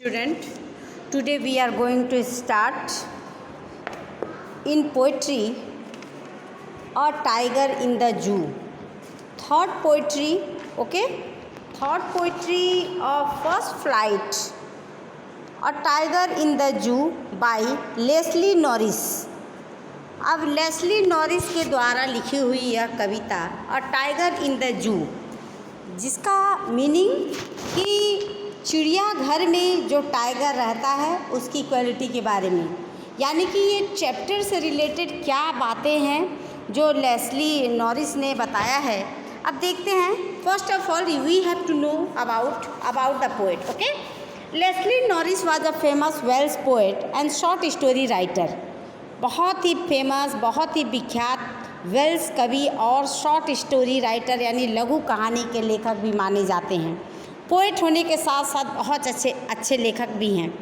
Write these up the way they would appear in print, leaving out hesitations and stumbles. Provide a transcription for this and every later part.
Student, today we are going to start in poetry A Tiger in the Zoo. Thought poetry, okay? Thought poetry of First Flight A Tiger in the Zoo by Leslie Norris. अब Leslie Norris के द्वारा लिखी हुई यह कविता a tiger in the जू, जिसका meaning कि चिड़ियाघर में जो टाइगर रहता है उसकी क्वालिटी के बारे में, यानी कि ये चैप्टर से रिलेटेड क्या बातें हैं जो लेस्ली नॉरिस ने बताया है. अब देखते हैं. First of all we have to know about the poet. Okay, Leslie Norris was a famous Welsh poet and short story writer. बहुत ही फेमस, बहुत ही विख्यात वेल्स कवि और शॉर्ट स्टोरी राइटर यानी लघु कहानी के लेखक भी माने जाते हैं. पोएट होने के साथ साथ बहुत अच्छे लेखक भी हैं.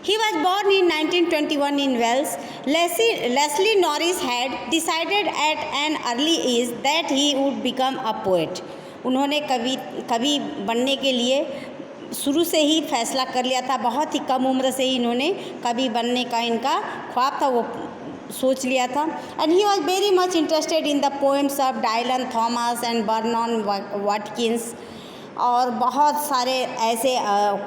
He was born in 1921 in Wales. Leslie Norris had decided at an early age that he would become a poet. उन्होंने कवि बनने के लिए शुरू से ही फैसला कर लिया था. बहुत ही कम उम्र से ही इन्होंने कवि बनने का इनका ख्वाब था, वो सोच लिया था. And he was very much interested in the poems of Dylan Thomas and Vernon Watkins. और बहुत सारे ऐसे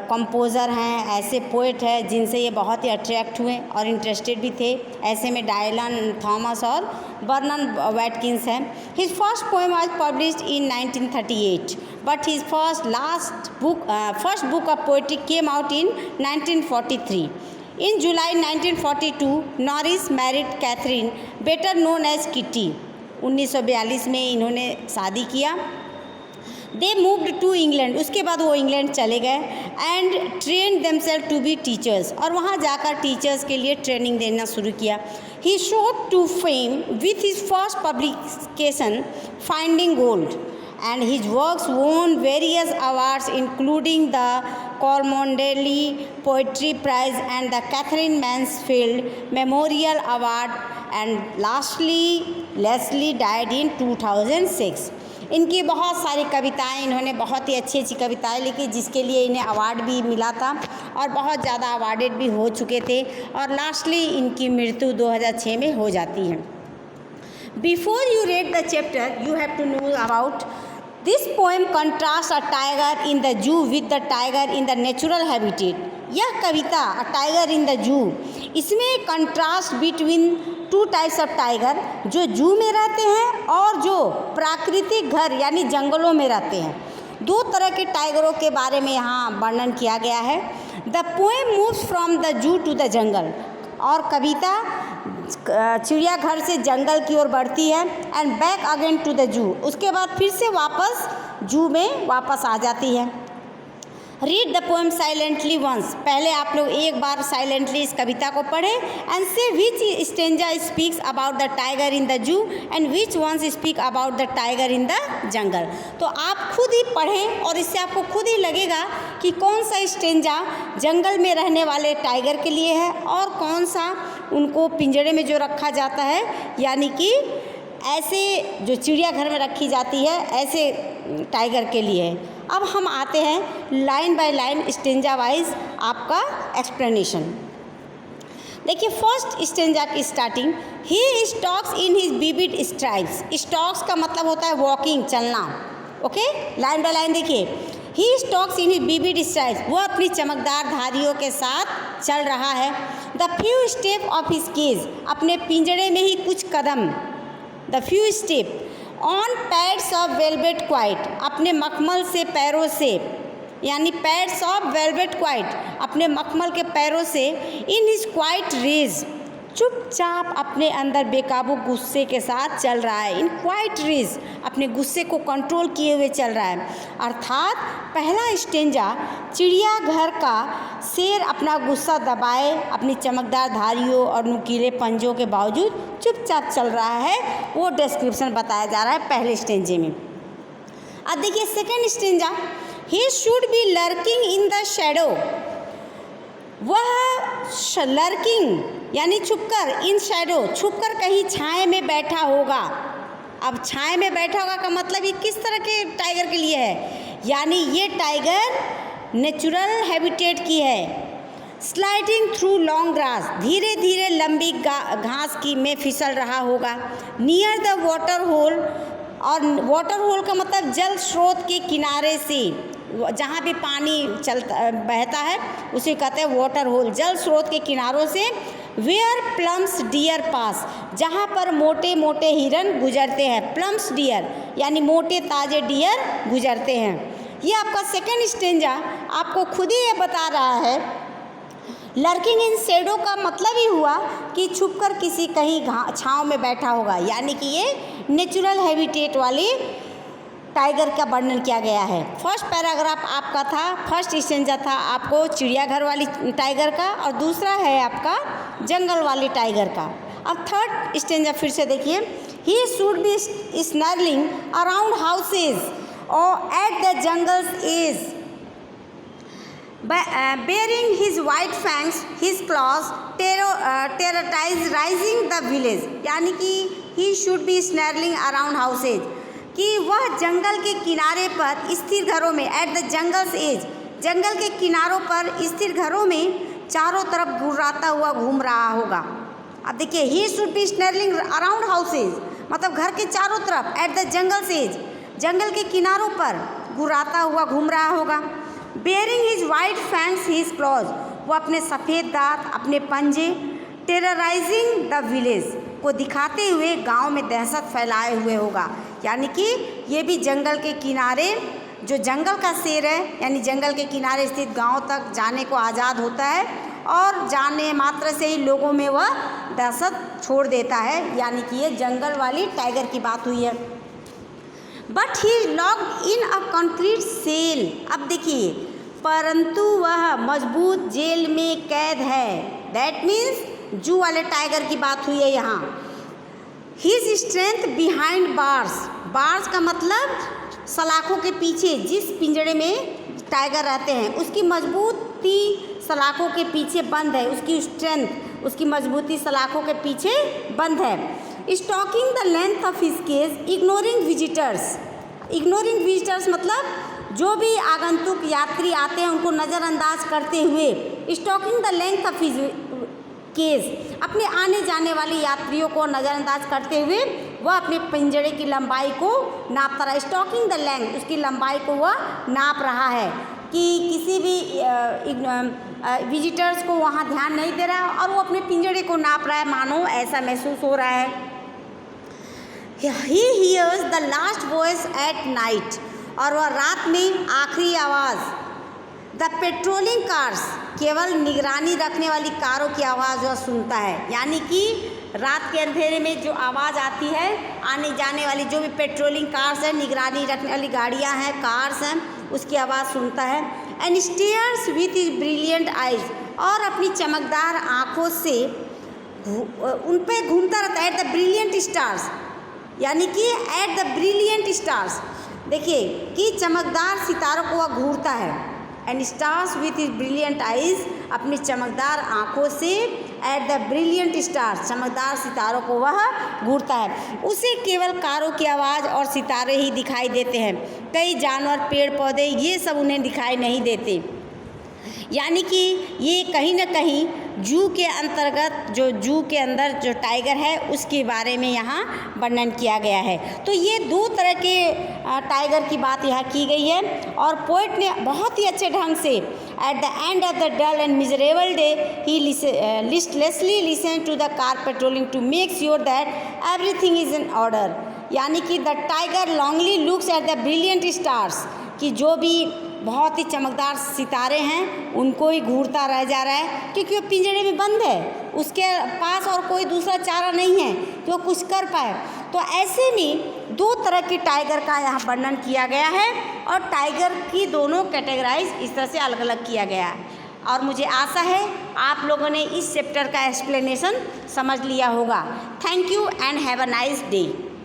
कंपोज़र हैं, ऐसे पोएट हैं जिनसे ये बहुत ही अट्रैक्ट हुए और इंटरेस्टेड भी थे. ऐसे में डायलन थॉमस और बर्नन वैटकिंस हैं. His first poem was published in 1938 but his first book of poetry came out in 1943. In July 1942 Norris married Catherine, better known as Kitty. 1942 में इन्होंने शादी किया. They moved to England. उसके बाद वो England चले गए and train themselves to be teachers, और वहाँ जाकर टीचर्स के लिए ट्रेनिंग देना शुरू किया. He shot to fame with his first publication finding gold and his works won various awards including the Cormondelli Poetry Prize and the Catherine Mansfield Memorial Award, and lastly Leslie died in 2006. इनकी बहुत सारी कविताएं, इन्होंने बहुत ही अच्छी अच्छी कविताएं लिखी जिसके लिए इन्हें अवार्ड भी मिला था और बहुत ज़्यादा अवार्डेड भी हो चुके थे, और लास्टली इनकी मृत्यु 2006 में हो जाती है. Before you read the chapter you have to know about this poem contrast a tiger in the zoo with the tiger in the natural habitat. यह कविता a tiger in the zoo, इसमें contrast between two types of tiger, जो zoo में रहते हैं और जो प्राकृतिक घर यानी जंगलों में रहते हैं. दो तरह के टाइगरों के बारे में यहाँ वर्णन किया गया है. The poem moves from the zoo to the jungle, और कविता चिड़ियाघर से जंगल की ओर बढ़ती है. And back again to the zoo, उसके बाद फिर से वापस जू में वापस आ जाती है. Read the poem silently once. पहले आप लोग एक बार साइलेंटली इस कविता को पढ़ें. And say which stanza speaks about the tiger in the zoo and which ones speak about the tiger in the jungle. तो आप खुद ही पढ़ें और इससे आपको खुद ही लगेगा कि कौन सा स्टेंजा जंगल में रहने वाले टाइगर के लिए है और कौन सा उनको पिंजरे में जो रखा जाता है, यानी कि ऐसे जो चिड़ियाघर में रखी जाती है ऐसे टाइगर के लिए है. अब हम आते हैं line by line stanza wise आपका एक्सप्लेनेशन. देखिए, फर्स्ट स्टेंजा की starting. He stalks in his vivid stripes. Stocks का मतलब होता है वॉकिंग, चलना. ओके, लाइन बाय लाइन देखिए. He stalks in his vivid stripes, वो अपनी चमकदार धारियों के साथ चल रहा है. The few step of his cage, अपने पिंजरे में ही कुछ कदम. The few step on pads of velvet quiet, अपने मखमल से पैरों से, यानी पैड्स ऑफ वेलवेट क्वाइट, अपने मखमल के पैरों से. इन हिज क्वाइट रेज, चुपचाप अपने अंदर बेकाबू गुस्से के साथ चल रहा है. इन क्वाइट रेज, अपने गुस्से को कंट्रोल किए हुए चल रहा है. अर्थात पहला स्टेंजा चिड़ियाघर का शेर अपना गुस्सा दबाए अपनी चमकदार धारियों और नुकीले पंजों के बावजूद चुपचाप चल रहा है, वो डिस्क्रिप्शन बताया जा रहा है पहले स्टेंजे में. अब देखिए second stanza. He should B lurking in the shadow, वह लर्किंग यानी छुपकर, इन शैडो छुपकर कहीं छाए में बैठा होगा. अब छाए में बैठा होगा का मतलब ये किस तरह के टाइगर के लिए है, यानी ये टाइगर नेचुरल हैबिटेट की है। स्लाइडिंग थ्रू लॉन्ग ग्रास, धीरे धीरे लंबी घास की में फिसल रहा होगा। नियर द वाटर होल, और वाटर होल का मतलब जल स्रोत के किनारे से, जहाँ भी पानी चलता बहता है उसे कहते हैं वाटर होल, जल स्रोत के किनारों से। वेयर प्लम्स डियर पास, जहाँ पर मोटे मोटे हिरन गुजरते हैं। प्लम्स डियर यानी मोटे ताजे डियर गुजरते हैं। ये आपका सेकंड स्टेंजा आपको खुद ही ये बता रहा है। लर्किंग इन शेडो का मतलब ही हुआ कि छुपकर किसी कहीं छाँव में बैठा होगा, यानी कि ये नेचुरल हैबिटेट वाली टाइगर का वर्णन किया गया है। फर्स्ट पैराग्राफ आपका था, फर्स्ट स्टेंजा था आपको चिड़ियाघर वाली टाइगर का, और दूसरा है आपका जंगल वाली टाइगर का। अब थर्ड स्टेंजा फिर से देखिए। He should be snarling around houses और at the jungle's edge, bearing his white fangs, his claws terrorize rising the village, यानी कि he should be snarling around houses, कि वह जंगल के किनारे पर स्थिर घरों में, एट द जंगल्स एज, जंगल के किनारों पर स्थिर घरों में चारों तरफ गुर्राता हुआ घूम रहा होगा। अब देखिए, he should be snarling around houses मतलब घर के चारों तरफ, एट द जंगल्स एज, जंगल के किनारों पर गुर्राता हुआ घूम रहा होगा। Bearing his white fangs his claws, वो अपने सफ़ेद दांत, अपने पंजे, टेरराइजिंग द विलेज, को दिखाते हुए गांव में दहशत फैलाए हुए होगा। यानी कि ये भी जंगल के किनारे, जो जंगल का शेर है, यानी जंगल के किनारे स्थित गांव तक जाने को आज़ाद होता है, और जाने मात्र से ही लोगों में वह दहशत छोड़ देता है। यानी कि ये जंगल वाली टाइगर की बात हुई है। But he locked in a concrete cell, अब देखिए, परंतु वह मजबूत जेल में कैद है। दैट मीन्स जू वाले टाइगर की बात हुई है यहाँ। His strength behind bars, bars का मतलब सलाखों के पीछे, जिस पिंजड़े में टाइगर रहते हैं उसकी मजबूती सलाखों के पीछे बंद है। उसकी स्ट्रेंथ, उसकी मजबूती सलाखों के पीछे बंद है। Stalking the length of his cage, ignoring visitors, ignoring visitors मतलब जो भी आगंतुक यात्री आते हैं उनको नज़रअंदाज करते हुए। Stalking the length of his cage, अपने आने जाने वाले यात्रियों को नज़रअंदाज करते हुए वह अपने पिंजड़े की लंबाई को नापता रहा। स्टॉकिंग द लेंथ, उसकी लंबाई को वह नाप रहा है कि किसी भी विजिटर्स को वहाँ ध्यान नहीं दे रहा है और वो अपने पिंजड़े को नाप रहा है, मानो ऐसा महसूस हो रहा है। He hears the last voice at night, और वह रात में आखिरी आवाज़। द पेट्रोलिंग कार्स, केवल निगरानी रखने वाली कारों की आवाज़ वह सुनता है। यानी कि रात के अंधेरे में जो आवाज़ आती है, आने जाने वाली जो भी पेट्रोलिंग कार्स हैं, निगरानी रखने वाली गाड़ियां हैं, कार्स हैं, उसकी आवाज़ सुनता है। And stairs with his brilliant eyes, और अपनी चमकदार आँखों से उन पर घूमता रहता है। एट द ब्रिलियंट स्टार्स, यानी कि एट द ब्रिलियंट स्टार्स, देखिए कि चमकदार सितारों को वह घूरता है। And stars with his brilliant eyes, अपनी चमकदार आँखों से एट द ब्रिलियंट स्टार्स, चमकदार सितारों को वह घूरता है। उसे केवल कारों की आवाज़ और सितारे ही दिखाई देते हैं। कई जानवर, पेड़ पौधे, ये सब उन्हें दिखाई नहीं देते। यानी कि ये कहीं ना कहीं जू के अंतर्गत, जो जू के अंदर जो टाइगर है उसके बारे में यहाँ वर्णन किया गया है। तो ये दो तरह के टाइगर की बात यहाँ की गई है, और पोएट ने बहुत ही अच्छे ढंग से at the end of the dull and miserable day he listlessly listen to the car patrolling to make sure that everything is in order. यानी कि the tiger longly looks at the brilliant stars, कि जो भी बहुत ही चमकदार सितारे हैं उनको ही घूरता रह जा रहा है, क्योंकि वो पिंजड़े में बंद है, उसके पास और कोई दूसरा चारा नहीं है जो कुछ कर पाए। तो ऐसे में दो तरह के टाइगर का यहाँ वर्णन किया गया है, और टाइगर की दोनों कैटेगराइज इस तरह से अलग अलग किया गया है। और मुझे आशा है आप लोगों ने इस चैप्टर का एक्सप्लेनेशन समझ लिया होगा। Thank you and have a nice day.